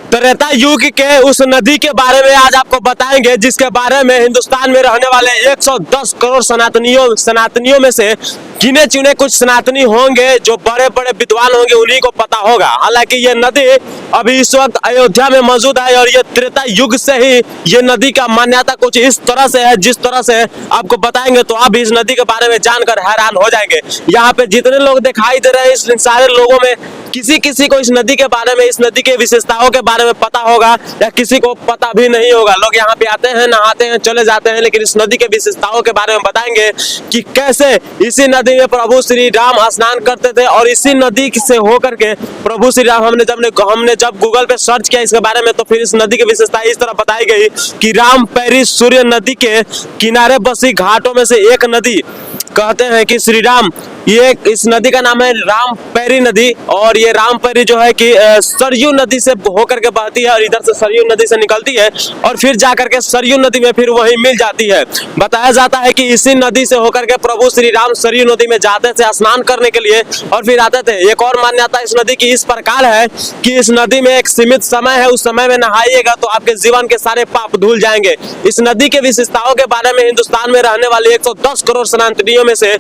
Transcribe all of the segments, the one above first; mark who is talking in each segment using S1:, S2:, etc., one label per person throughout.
S1: त्रेता युग के उस नदी के बारे में आज आपको बताएंगे, जिसके बारे में हिंदुस्तान में रहने वाले 110 करोड़ सनातनियों में से गिने चुने कुछ सनातनी होंगे जो बड़े बड़े विद्वान होंगे, उन्हीं को पता होगा। हालांकि ये नदी अभी इस वक्त अयोध्या में मौजूद है और ये त्रेता युग से ही ये नदी का मान्यता कुछ इस तरह से है, जिस तरह से आपको बताएंगे तो आप भी इस नदी के बारे में जानकर हैरान हो जाएंगे। यहाँ पे जितने लोग दिखाई दे रहे हैं, इस सारे लोगों में किसी किसी को इस नदी के बारे में, इस नदी के विशेषताओं के बारे में पता होगा या किसी को पता भी नहीं होगा। लोग यहाँ पे आते हैं, नहाते हैं, चले जाते हैं, लेकिन इस नदी के विशेषताओं के बारे में बताएंगे कि कैसे इसी नदी में प्रभु श्री राम स्नान करते थे और इसी नदी से होकर के प्रभु श्री राम, हमने जब गूगल पे सर्च किया इसके बारे में तो फिर इस नदी की विशेषता इस तरह बताई गई कि राम पैरी सूर्य नदी के किनारे बसी घाटों में से एक नदी। कहते हैं कि श्री राम, ये इस नदी का नाम है राम पैरी नदी और ये राम पैरी जो है कि सरयू नदी से होकर के बहती है और इधर से सरयू नदी से निकलती है और फिर जाकर के सरयू नदी में फिर वही मिल जाती है। बताया जाता है कि इसी नदी से होकर के प्रभु श्री राम सरयू नदी में जाते थे स्नान करने के लिए और फिर आते थे। एक और मान्यता इस नदी की इस प्रकार है कि इस नदी में एक सीमित समय है, उस समय में नहाइएगा तो आपके जीवन के सारे पाप धुल जाएंगे। इस नदी के विशेषताओं के बारे में हिंदुस्तान में रहने वाले 110 करोड़ सनातनियों में से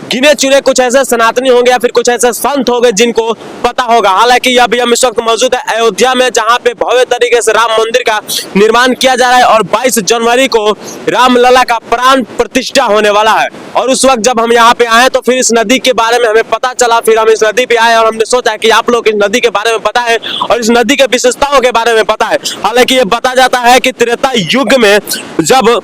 S1: गिने चुने कुछ ऐसे सनातनी होंगे या फिर कुछ ऐसे संत होंगे जिनको पता होगा। हालांकि अभी हम इस वक्त मौजूद है अयोध्या में, जहां पे भव्य तरीके से राम मंदिर का निर्माण किया जा रहा है और 22 जनवरी को रामलला का प्राण प्रतिष्ठा होने वाला है। और उस वक्त जब हम यहाँ पे आए तो फिर इस नदी के बारे में हमें पता चला, फिर हम इस नदी पे आए और हमने सोचा कि आप लोग इस नदी के बारे में पता है और इस नदी के विशेषताओं के बारे में पता है। हालांकि ये बताया जाता है कि त्रेता युग में जब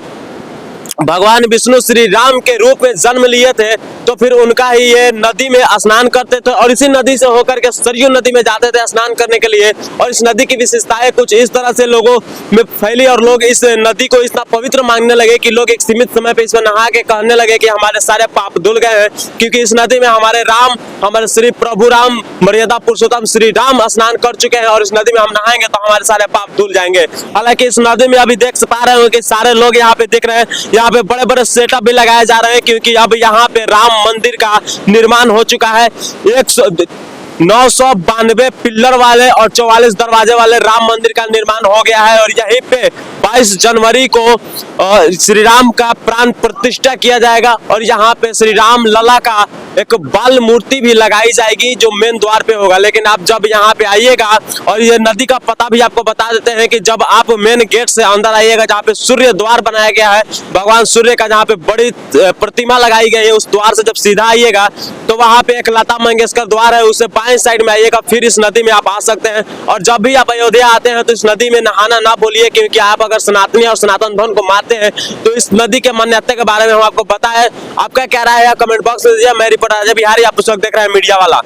S1: भगवान विष्णु श्री राम के रूप में जन्म लिए थे तो फिर उनका ही ये नदी में स्नान करते थे और इसी नदी से होकर के सरयू नदी में जाते थे स्नान करने के लिए। और इस नदी की विशेषताएं कुछ इस तरह से लोगों में फैली और लोग इस नदी को इतना पवित्र मानने लगे कि लोग एक सीमित समय पे इसमें नहा के कहने लगे कि हमारे सारे पाप धुल गए हैं, क्योंकि इस नदी में हमारे राम, हमारे श्री प्रभु राम, मर्यादा पुरुषोत्तम श्री राम स्नान कर चुके हैं और इस नदी में हम नहाएंगे तो हमारे सारे पाप धुल जाएंगे। हालांकि इस नदी में अभी देख पा रहे हो कि सारे लोग यहाँ पे दिख रहे हैं, यहाँ पे बड़े बड़े सेटअप भी लगाए जा रहे हैं, क्योंकि अब यहाँ पे राम मंदिर का निर्माण हो चुका है। 992 पिल्लर वाले और 44 दरवाजे वाले राम मंदिर का निर्माण हो गया है और यहीं पे 22 जनवरी को श्री राम का प्राण प्रतिष्ठा किया जाएगा और यहाँ पे श्री राम लला का एक बाल मूर्ति भी लगाई जाएगी जो मेन द्वार पे होगा। लेकिन आप जब यहाँ पे आइएगा, और ये नदी का पता भी आपको बता देते हैं कि जब आप मेन गेट से अंदर आइएगा, जहाँ पे सूर्य द्वार बनाया गया है, भगवान सूर्य का जहाँ पे बड़ी प्रतिमा लगाई गई है, उस द्वार से जब सीधा आइएगा तो वहाँ पे एक लता मंगेशकर द्वार है, उससे बाएं साइड में आइएगा, फिर इस नदी में आप आ सकते हैं। और जब भी आप अयोध्या आते हैं तो इस नदी में नहाना ना भूलिए, क्योंकि आप अगर सनातनी और सनातन धर्म को मानते हैं तो इस नदी के मान्यता के बारे में हम आपको बताएं। आपका क्या राय है कमेंट बॉक्स में दीजिए। मैं रिपोर्टर अजय बिहारी, आप उस वक्त देख रहे हैं मीडिया वाला।